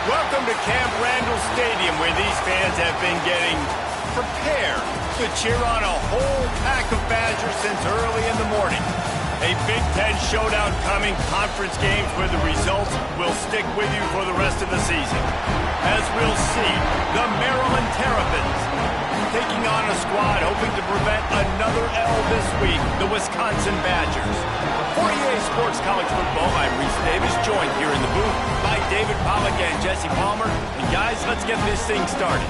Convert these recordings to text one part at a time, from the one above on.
Welcome to Camp Randall Stadium, where these fans have been getting prepared to cheer on a whole pack of Badgers since early in the morning. A Big Ten showdown coming, conference games where the results will stick with you for the rest of the season. As we'll see, the Maryland Terrapins taking on a squad hoping to prevent another L this week, the Wisconsin Badgers. For EA Sports College Football, I'm Reese Davis, joined here in the booth by David Pollack and Jesse Palmer. And guys, let's get this thing started.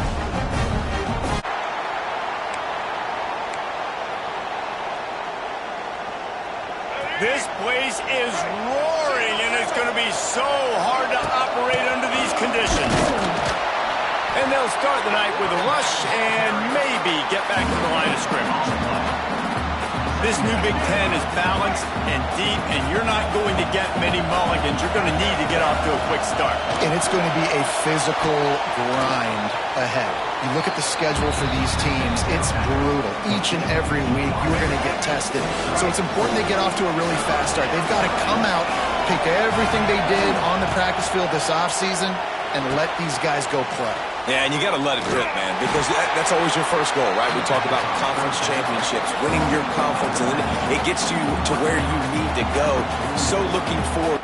This place is roaring, and it's going to be so hard to operate under these conditions. And they'll start the night with a rush and maybe get back to the line of scrimmage. This new Big Ten is balanced and deep, and you're not going to get many mulligans. You're going to need to get off to a quick start. And it's going to be a physical grind ahead. You look at the schedule for these teams, it's brutal. Each and every week, you're going to get tested. So it's important they get off to a really fast start. They've got to come out, pick everything they did on the practice field this offseason, and let these guys go play. Yeah, and you got to let it rip, man, because that's always your first goal, right? We talk about conference championships, winning your conference, and then it gets you to where you need to go. So looking forward.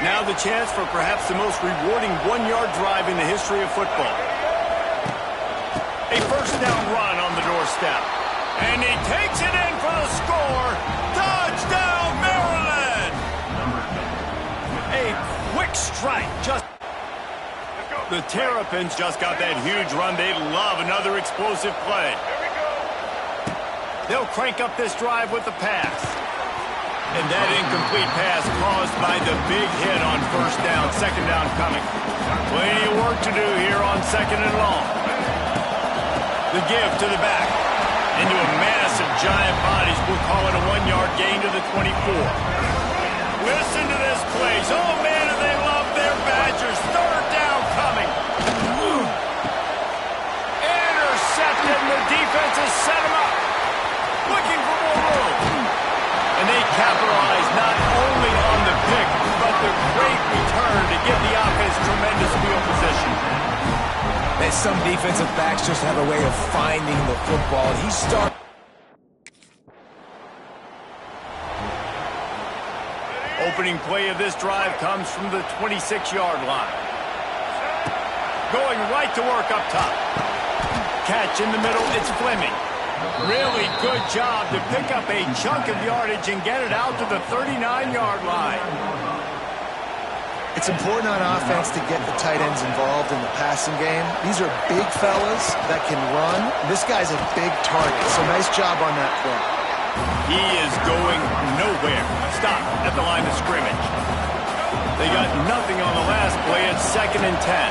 Now the chance for perhaps the most rewarding one-yard drive in the history of football. A first down run on the doorstep. And he takes it in for the score. Touchdown, Maryland! A quick strike. The Terrapins just got that huge run. They love another explosive play. They'll crank up this drive with the pass. And that incomplete pass caused by the big hit on first down. Second down coming. Plenty of work to do here on second and long. The give to the back. Into a massive giant bodies. We'll call it a one-yard gain to the 24. Listen to this place. Oh, man, do they love their Badgers. Third down coming. Intercepted, and the defense has set him up. Looking for more room. And they capitalize not only on the pick, but the great return to give the offense tremendous field position. And some defensive backs just have a way of finding the football. He starts. Opening play of this drive comes from the 26-yard line. Going right to work up top. Catch in the middle, it's Fleming. Really good job to pick up a chunk of yardage and get it out to the 39-yard line. It's important on offense to get the tight ends involved in the passing game. These are big fellas that can run. This guy's a big target, so nice job on that play. He is going nowhere. Stop at the line of scrimmage. They got nothing on the last play. It's 2nd and 10.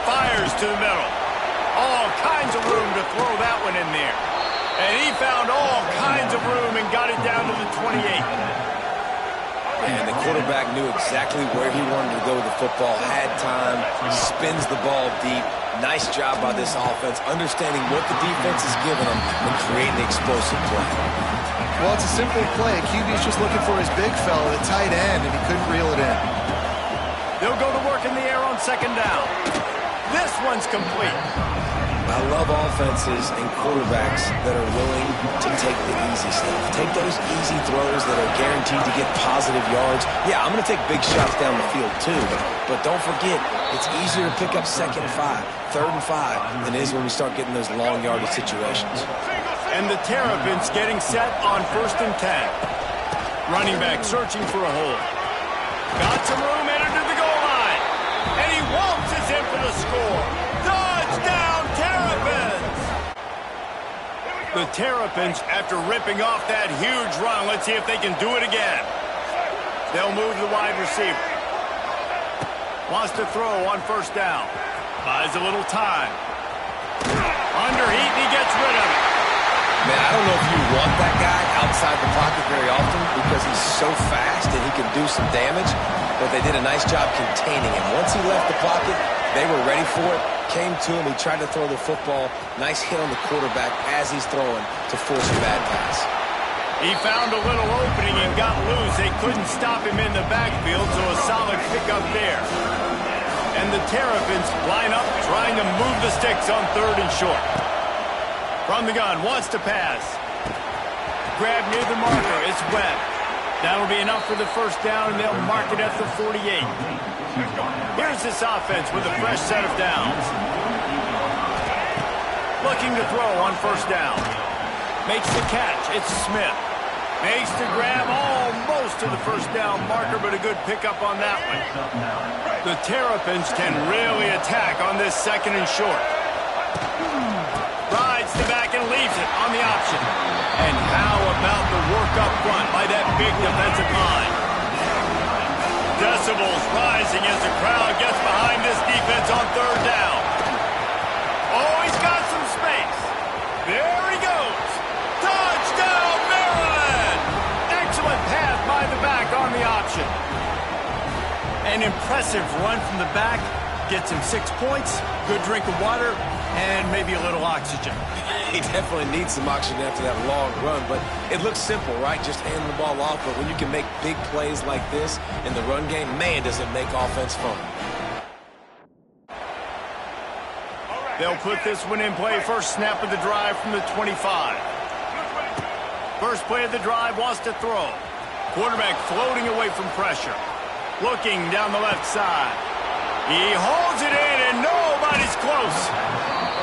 Fires to the middle. All kinds of room to throw that one in there. And he found all kinds of room and got it down to the 28. And the quarterback knew exactly where he wanted to go with the football, had time, spins the ball deep. Nice job by this offense, understanding what the defense is giving them and creating the explosive play. Well, it's a simple play. QB's just looking for his big fella, the tight end, and he couldn't reel it in. They'll go to work in the air on second down. This one's complete. I love offenses and quarterbacks that are willing to take the easy stuff. Take those easy throws that are guaranteed to get positive yards. Yeah, I'm going to take big shots down the field too, but don't forget, it's easier to pick up 2nd and 5, 3rd and 5 than it is when we start getting those long yardage situations. And the Terrapins getting set on 1st and 10. Running back searching for a hole. Got some room, entered to the goal line. And he waltzes in for the score. Touchdown, Terrapins! The Terrapins, after ripping off that huge run, let's see if they can do it again. They'll move the wide receiver. Wants to throw on first down. Buys a little time. Underheat, and he gets rid of it. Man, I don't know if you want that guy outside the pocket very often because he's so fast and he can do some damage, but they did a nice job containing him. Once he left the pocket, they were ready for it, came to him, he tried to throw the football. Nice hit on the quarterback as he's throwing to force a bad pass. He found a little opening and got loose. They couldn't stop him in the backfield, so a solid pickup there. And the Terrapins line up trying to move the sticks on 3rd and short. From the gun, wants to pass. Grab near the marker, it's Webb. That'll be enough for the first down, and they'll mark it at the 48. Here's this offense with a fresh set of downs. Looking to throw on 1st down. Makes the catch, it's Smith. Makes the grab almost to the 1st down marker, but a good pickup on that one. The Terrapins can really attack on this 2nd and short. Rides the back and leaves it on the option. And how about the work up front by that big defensive line? Decibels rising as the crowd gets behind this defense on 3rd down. Oh, he's got some space. There he goes. Touchdown, Maryland! Excellent pass by the back on the option. An impressive run from the back. Gets him 6 points, good drink of water, and maybe a little oxygen. He definitely needs some oxygen after that long run, but it looks simple, right? Just hand the ball off, but when you can make big plays like this in the run game, man, does it make offense fun. They'll put this one in play. First snap of the drive from the 25. First play of the drive, wants to throw. Quarterback floating away from pressure. Looking down the left side. He holds it in, and nobody's close.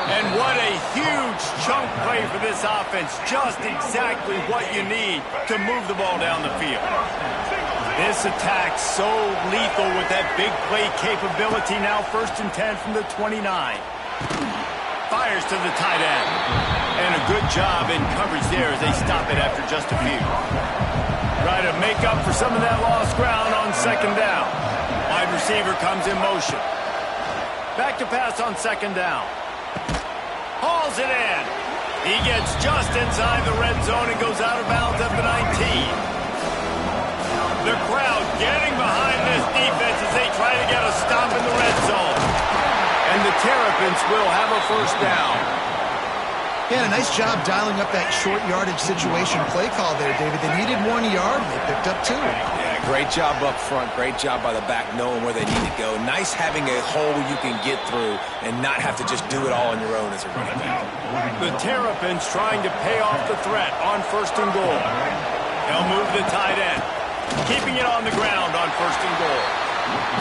And what a huge chunk play for this offense. Just exactly what you need to move the ball down the field. This attack so lethal with that big play capability. Now 1st and 10 from the 29. Fires to the tight end. And a good job in coverage there as they stop it after just a few. Try to make up for some of that lost ground on 2nd down. Wide receiver comes in motion. Back to pass on 2nd down. Hauls it in. He gets just inside the red zone and goes out of bounds at the 19. The crowd getting behind this defense as they try to get a stop in the red zone. And the Terrapins will have a 1st down. Yeah, a nice job dialing up that short yardage situation play call there, David. They needed 1 yard, and they picked up 2. Yeah, great job up front. Great job by the back knowing where they need to go. Nice having a hole you can get through and not have to just do it all on your own as a running back. The Terrapins trying to pay off the threat on 1st and goal. They'll move the tight end, keeping it on the ground on 1st and goal.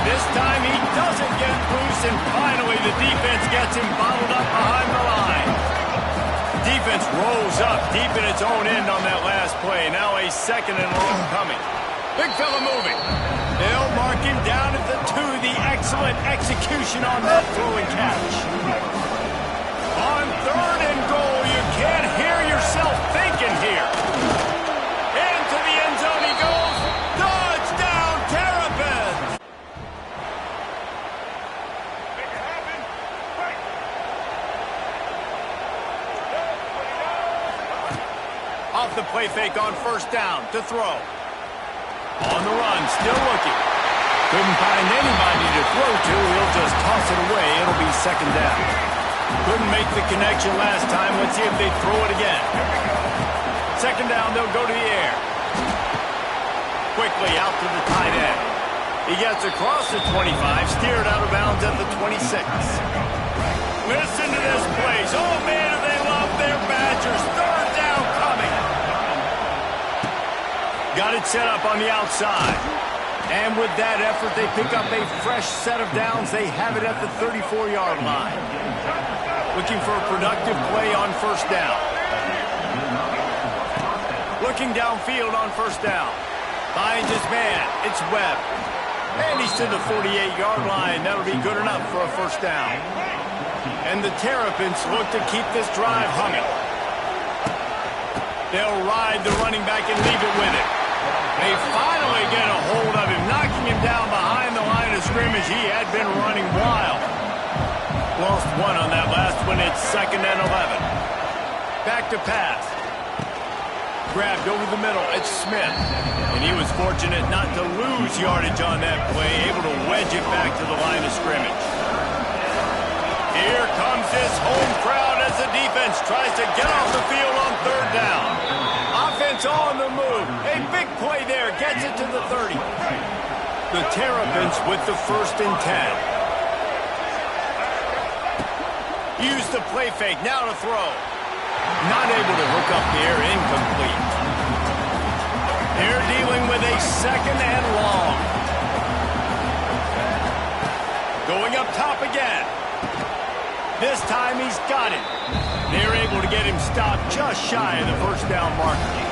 This time he doesn't get loose, and finally the defense gets him bottled up behind the line. Defense rolls up deep in its own end on that last play. Now a 2nd and long coming. Big fella moving. They'll mark him down at the 2. The excellent execution on that throwing catch. On 3rd and goal, you can't hear yourself thinking here. Into the end zone he goes. Touchdown, Terrapins! Off the play fake on 1st down to throw. On the run, still looking. Couldn't find anybody to throw to. He'll just toss it away. It'll be 2nd down. Couldn't make the connection last time. Let's see if they throw it again. 2nd down, they'll go to the air. Quickly out to the tight end. He gets across the 25, steered out of bounds at the 26. Listen to this place. Oh, man, do they love their Badgers. 3rd down coming. Got it set up on the outside. And with that effort, they pick up a fresh set of downs. They have it at the 34-yard line. Looking for a productive play on 1st down. Looking downfield on 1st down. Finds his man. It's Webb. And he's to the 48-yard line. That'll be good enough for a 1st down. And the Terrapins look to keep this drive humming. They'll ride the running back and leave it with it. They finally get a hold of him, knocking him down behind the line of scrimmage. He had been running wild. Lost 1 on that last one. It's 2nd and 11. Back to pass. Grabbed over the middle. It's Smith. And he was fortunate not to lose yardage on that play, able to wedge it back to the line of scrimmage. Here comes this home crowd as the defense tries to get off the field on 3rd down. Offense on the move. A big play there. Gets it to the 30. The Terrapins with the 1st and 10. Use the play fake. Now to throw. Not able to hook up here. Incomplete. They're dealing with a 2nd and long. Going up top again. This time he's got it. They're able to get him stopped just shy of the 1st down marker.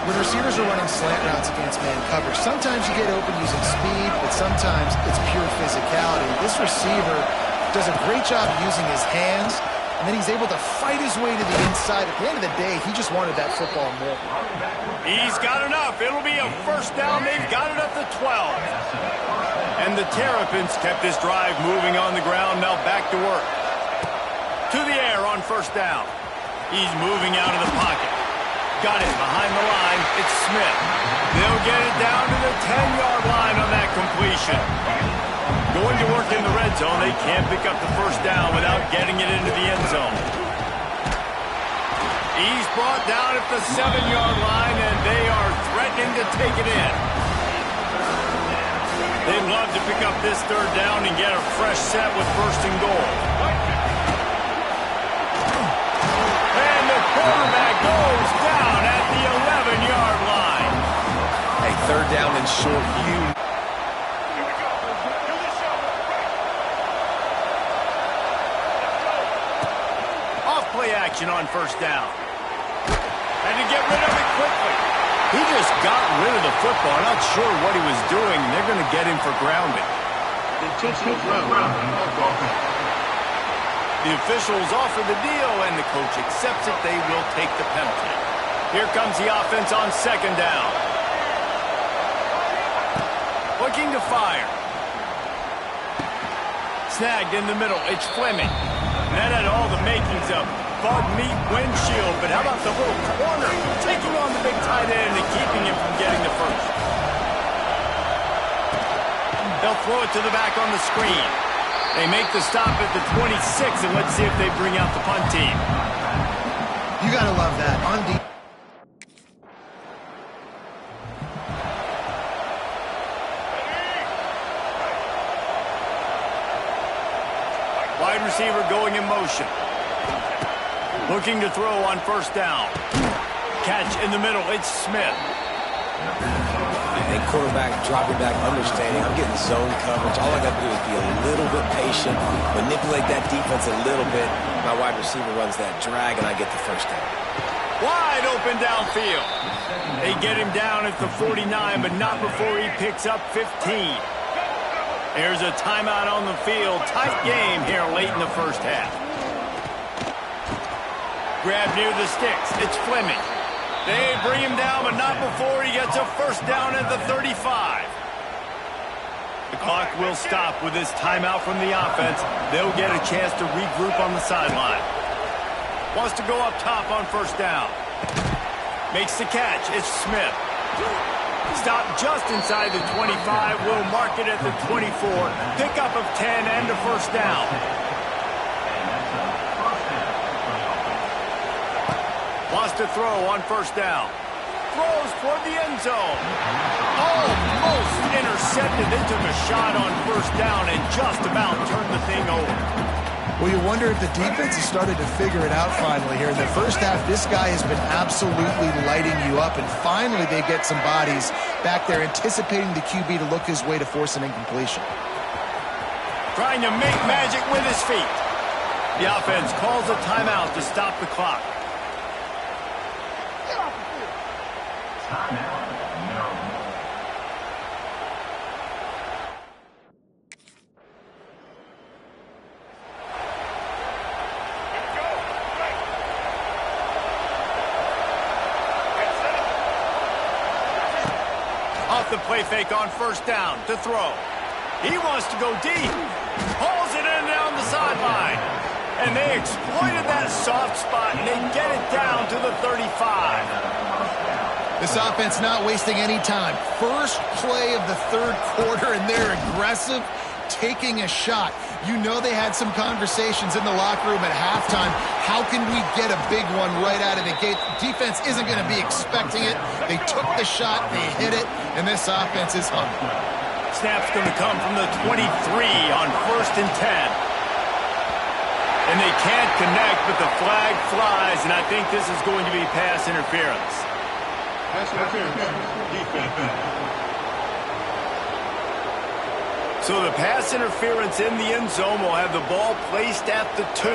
When receivers are running slant routes against man coverage, sometimes you get open using speed, but sometimes it's pure physicality. This receiver does a great job using his hands, and then he's able to fight his way to the inside. At the end of the day, he just wanted that football more. He's got enough. It'll be a 1st down. They've got it at the 12. And the Terrapins kept this drive moving on the ground. Now back to work. To the air on 1st down. He's moving out of the pocket. Got it behind the line. It's Smith. They'll get it down to the 10-yard line on that completion. Going to work in the red zone. They can't pick up the 1st down without getting it into the end zone. He's brought down at the 7-yard line, and they are threatening to take it in. They'd love to pick up this 3rd down and get a fresh set with 1st and goal. And the quarterback goes down at the 11-yard line. Hey, 3rd down and short. Off-play action on 1st down. And to get rid of it quickly. He just got rid of the football. Not sure what he was doing. They're going to get him for grounding. The officials offer the deal, and the coach accepts it. They will take the penalty. Here comes the offense on 2nd down. Looking to fire. Snagged in the middle. It's Fleming. That had all the makings of Bud Meat windshield, but how about the little corner taking on the big tight end and keeping him from getting the 1st? They'll throw it to the back on the screen. They make the stop at the 26, and let's see if they bring out the punt team. You got to love that. On deep. Wide receiver going in motion. Looking to throw on 1st down. Catch in the middle. It's Smith. Hey, quarterback dropping back, understanding. I'm getting zone coverage. All I got to do is be a little bit patient, manipulate that defense a little bit. My wide receiver runs that drag, and I get the 1st down. Wide open downfield. They get him down at the 49, but not before he picks up 15. There's a timeout on the field. Tight game here late in the 1st half. Grab near the sticks. It's Fleming. They bring him down, but not before he gets a 1st down at the 35. The clock will stop with this timeout from the offense. They'll get a chance to regroup on the sideline. Wants to go up top on 1st down. Makes the catch. It's Smith. Stop just inside the 25. Will mark it at the 24. Pickup of 10 and a 1st down. Wants to throw on 1st down. Throws toward the end zone. Almost intercepted. They took a shot on 1st down and just about turned the thing over. Well, you wonder if the defense has started to figure it out finally here. In the 1st half, this guy has been absolutely lighting you up, and finally they get some bodies back there anticipating the QB to look his way to force an incompletion. Trying to make magic with his feet. The offense calls a timeout to stop the clock. Off the play fake on 1st down to throw. He wants to go deep. Hauls it in down the sideline. And they exploited that soft spot, and they get it down to the 35. This offense not wasting any time. First play of the 3rd quarter, and they're aggressive, taking a shot. You know they had some conversations in the locker room at halftime. How can we get a big one right out of the gate? defense isn't going to be expecting it. They took the shot, they hit it, and this offense is hungry. Snap's going to come from the 23 on 1st and 10. And they can't connect, but the flag flies, and I think this is going to be pass interference. Pass interference. Defense. So the pass interference in the end zone will have the ball placed at the 2.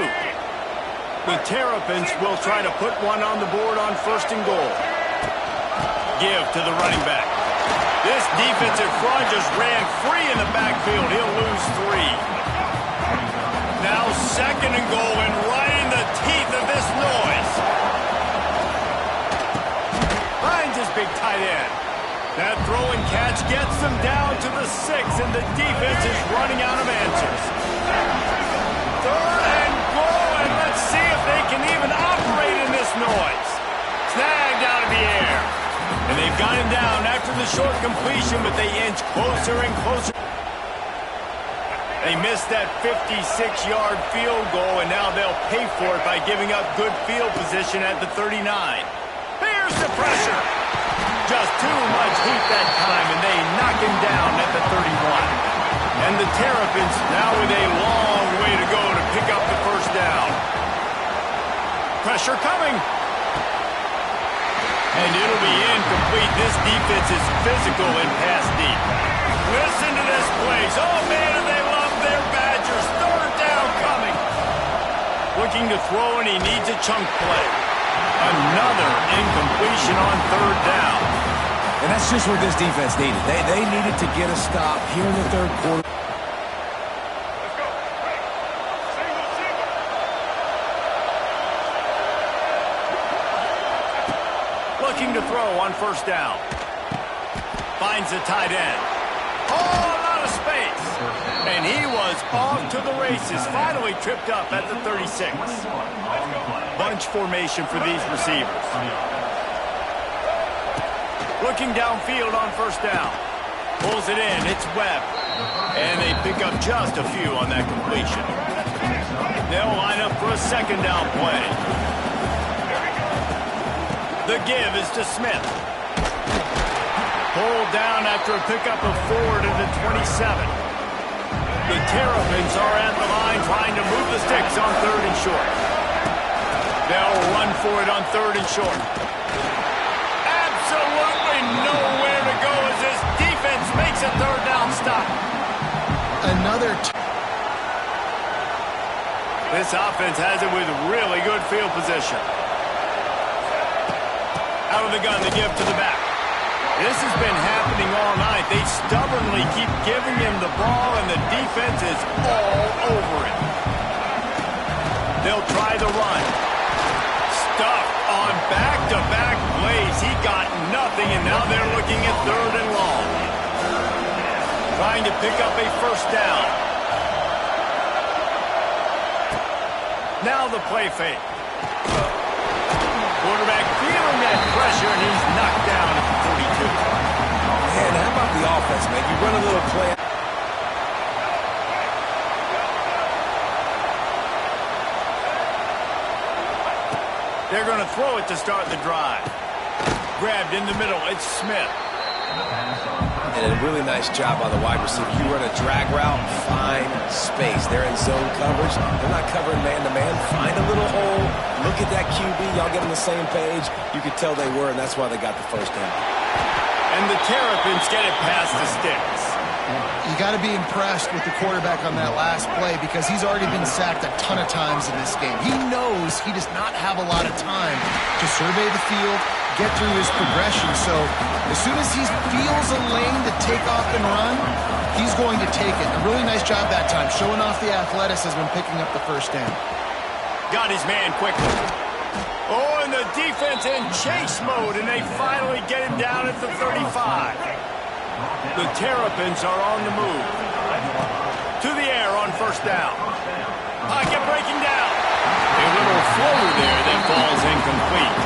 The Terrapins will try to put one on the board on 1st and goal. Give to the running back. This defensive front just ran free in the backfield. He'll lose 3. Now 2nd and goal, and right in the teeth of this noise. Finds his big tight end. That throw and catch gets them down to the 6, and the defense is running out of answers. 3rd and goal, and let's see if they can even operate in this noise. Snagged out of the air. And they've got him down after the short completion, but they inch closer and closer. They missed that 56-yard field goal, and now they'll pay for it by giving up good field position at the 39. Here's the pressure. Just too much heat that time, and they knock him down at the 31. And the Terrapins now with a long way to go to pick up the 1st down. Pressure coming. And it'll be incomplete. This defense is physical and pass deep. Listen to this place. Oh, man, and they love their Badgers. 3rd down coming. Looking to throw, and he needs a chunk play. Another incompletion on 3rd down. And that's just what this defense needed. They needed to get a stop here in the 3rd quarter. Looking to throw on 1st down. Finds the tight end. Oh, a lot of space. And he was off to the races. Finally tripped up at the 36. Bunch formation for these receivers. Looking downfield on 1st down. Pulls it in. It's Webb. And they pick up just a few on that completion. They'll line up for a 2nd down play. The give is to Smith. Pulled down after a pickup of 4 to the 27. The Terrapins are at the line trying to move the sticks on 3rd and short. They'll run for it on 3rd and short. Absolutely nowhere to go as this defense makes a 3rd down stop. This offense has it with really good field position. Out of the gun, the give to the back. This has been happening all night. They stubbornly keep giving him the ball, and the defense is all over it. They'll try the run. Stuffed on back-to-back plays. He got nothing, and now they're looking at 3rd and long. Trying to pick up a 1st down. Now the play fake. Quarterback feeling that pressure, and he's knocked down at the 42. Man, how about the offense, man? You run a little play. They're going to throw it to start the drive. Grabbed in the middle. It's Smith. And a really nice job by the wide receiver. You run a drag route, find space. They're in zone coverage. They're not covering man-to-man. Find a little hole. Look at that QB. Y'all get on the same page. You could tell they were, and that's why they got the 1st down. And the Terrapins get it past the sticks. You got to be impressed with the quarterback on that last play because he's already been sacked a ton of times in this game. He knows he does not have a lot of time to survey the field, get through his progression. So as soon as he feels a lane to take off and run, he's going to take it. A really nice job that time, showing off the athleticism and picking up the 1st down. Got his man quickly. Oh, and the defense in chase mode, and they finally get him down at the 35. The Terrapins are on the move. To the air on 1st down. Pocket breaking down. A little floater there that falls incomplete.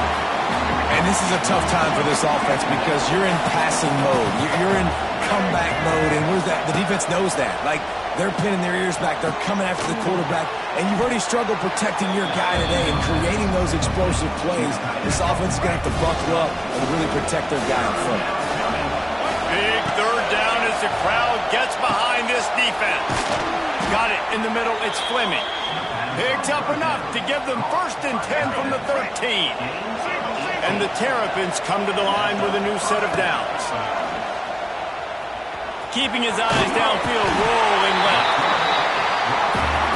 And And this is a tough time for this offense because you're in passing mode. You're in comeback mode, and where's that? The defense knows that. Like, they're pinning their ears back. They're coming after the quarterback, and you've already struggled protecting your guy today and creating those explosive plays. This offense is going to have to buckle up and really protect their guy in front. Big third down as the crowd gets behind this defense. Got it in the middle. It's Fleming. Picks up enough to give them 1st and 10 from the 13. And the Terrapins come to the line with a new set of downs. Keeping his eyes downfield, rolling left.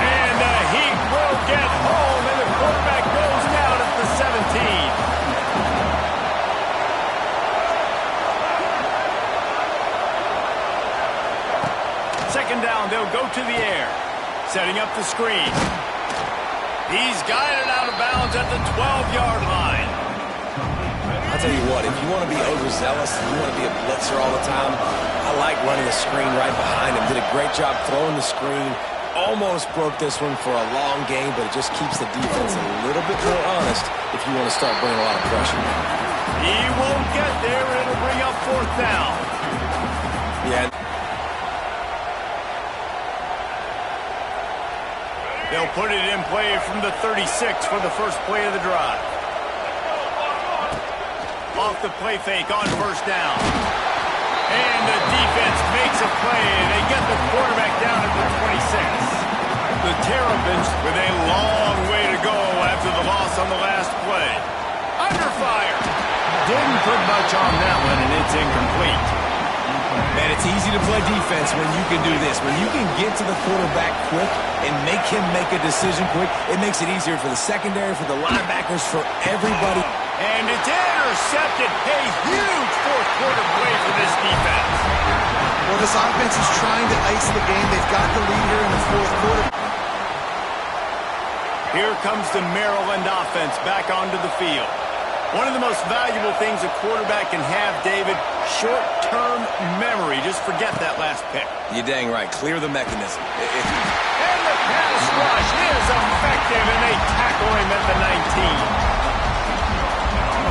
And the heat will get home, and the quarterback goes down at the 17. Second down, they'll go to the air. Setting up the screen. He's guided out of bounds at the 12-yard line. I'll tell you what, if you want to be overzealous and you want to be a blitzer all the time, I like running the screen right behind him. Did a great job throwing the screen. Almost broke this one for a long game, but it just keeps the defense a little bit more honest if you want to start bringing a lot of pressure. He won't get there. It'll bring up 4th down. Yeah. They'll put it in play from the 36 for the first play of the drive. Off the play fake on 1st down. And the defense makes a play, and they get the quarterback down at the 26. The Terrapins with a long way to go after the loss on the last play. Under fire. Didn't put much on that one, and it's incomplete. Man, it's easy to play defense when you can do this. When you can get to the quarterback quick and make him make a decision quick, it makes it easier for the secondary, for the linebackers, for everybody. And it's intercepted. A huge 4th quarter play for this defense. Well, this offense is trying to ice the game. They've got the lead here in the 4th quarter. Here comes the Maryland offense back onto the field. One of the most valuable things a quarterback can have, David, short-term memory. Just forget that last pick. You're dang right. Clear the mechanism. And the pass rush is effective, and they tackle him at the 19.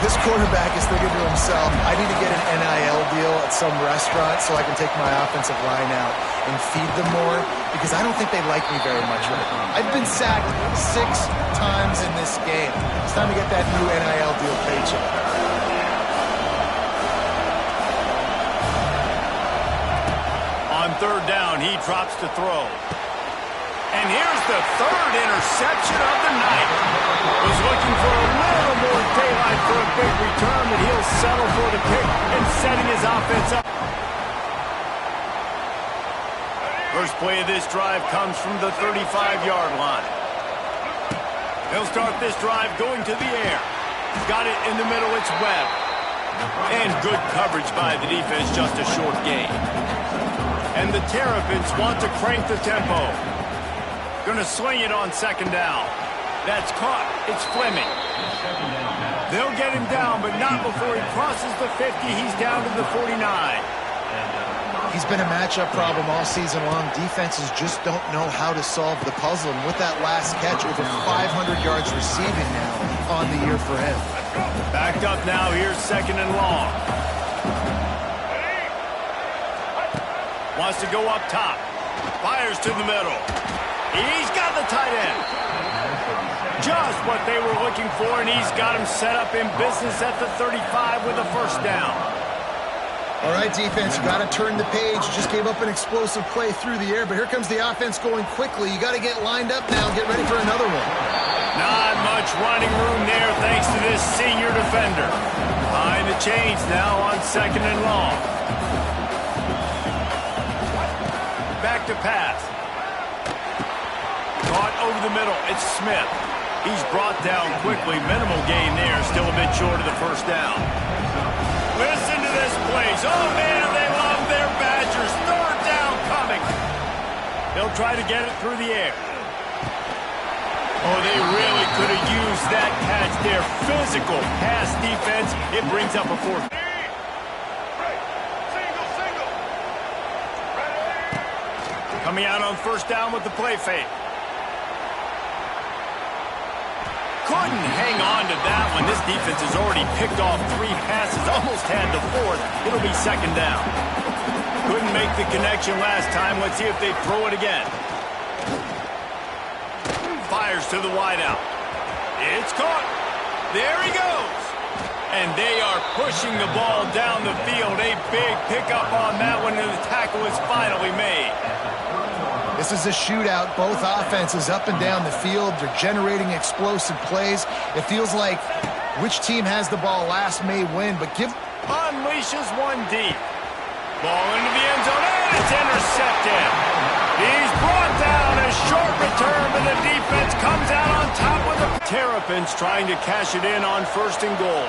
This quarterback is thinking to himself, I need to get an NIL deal at some restaurant so I can take my offensive line out and feed them more, because I don't think they like me very much right now. I've been sacked 6 times in this game. It's time to get that new NIL deal paycheck. On 3rd down, he drops to throw. And here's the 3rd interception of the night. Was looking for a little more daylight for a big return, but he'll settle for the pick and setting his offense up. First play of this drive comes from the 35-yard line. He'll start this drive going to the air. Got it in the middle, it's Webb. And good coverage by the defense, just a short gain. And the Terrapins want to crank the tempo. Going to swing it on 2nd down. That's caught. It's Fleming. They'll get him down, but not before he crosses the 50. He's down to the 49. He's been a matchup problem all season long. Defenses just don't know how to solve the puzzle. And with that last catch, over 500 yards receiving now on the year for him. Backed up now. Here's 2nd and long. Wants to go up top. Fires to the middle. He's got the tight end. Just what they were looking for, and he's got him set up in business at the 35 with a 1st down. All right, defense, you got to turn the page. Just gave up an explosive play through the air, but here comes the offense going quickly. You got to get lined up now and get ready for another one. Not much running room there thanks to this senior defender. Behind the chains now on 2nd and long. Back to pass. Caught over the middle. It's Smith. He's brought down quickly. Minimal gain there. Still a bit short of the 1st down. Listen to this place. Oh, man, they love their Badgers. 3rd down coming. They'll try to get it through the air. Oh, they really could have used that catch there. Physical pass defense. It brings up a 4th. Coming out on 1st down with the play fake. Couldn't hang on to that one. This defense has already picked off 3 passes, almost had the 4th. It'll be 2nd down. Couldn't make the connection last time. Let's see if they throw it again. Fires to the wideout. It's caught. There he goes. And they are pushing the ball down the field. A big pickup on that one, and the tackle is finally made. This is a shootout. Both offenses up and down the field. They're generating explosive plays. It feels like which team has the ball last may win, but unleashes one deep. Ball into the end zone, and it's intercepted. He's brought down. A short return, but the defense comes out on top with the... Terrapin's trying to cash it in on 1st and goal.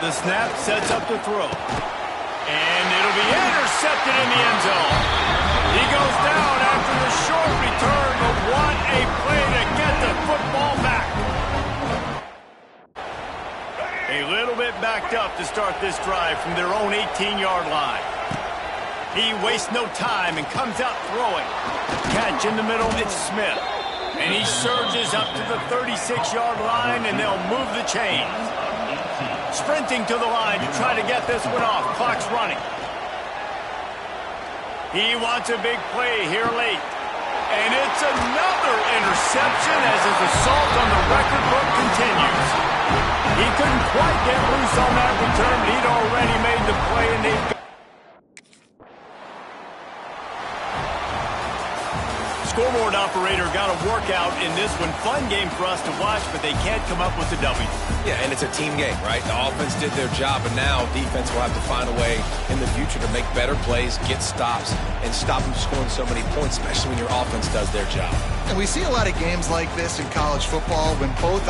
The snap sets up the throw. And it'll be intercepted in the end zone. He goes down after the short return, but what a play to get the football back. A little bit backed up to start this drive from their own 18-yard line. He wastes no time and comes out throwing. Catch in the middle, it's Smith. And he surges up to the 36-yard line, and they'll move the chains. Sprinting to the line to try to get this one off. Clock's running. He wants a big play here late. And it's another interception as his assault on the record book continues. He couldn't quite get loose on that return, but he'd already made the play, and they've got... Scoreboard operator got a workout in this one. Fun game for us to watch, but they can't come up with the W. Yeah, and it's a team game, right? The offense did their job, and now defense will have to find a way in the future to make better plays, get stops, and stop them scoring so many points, especially when your offense does their job. And we see a lot of games like this in college football when both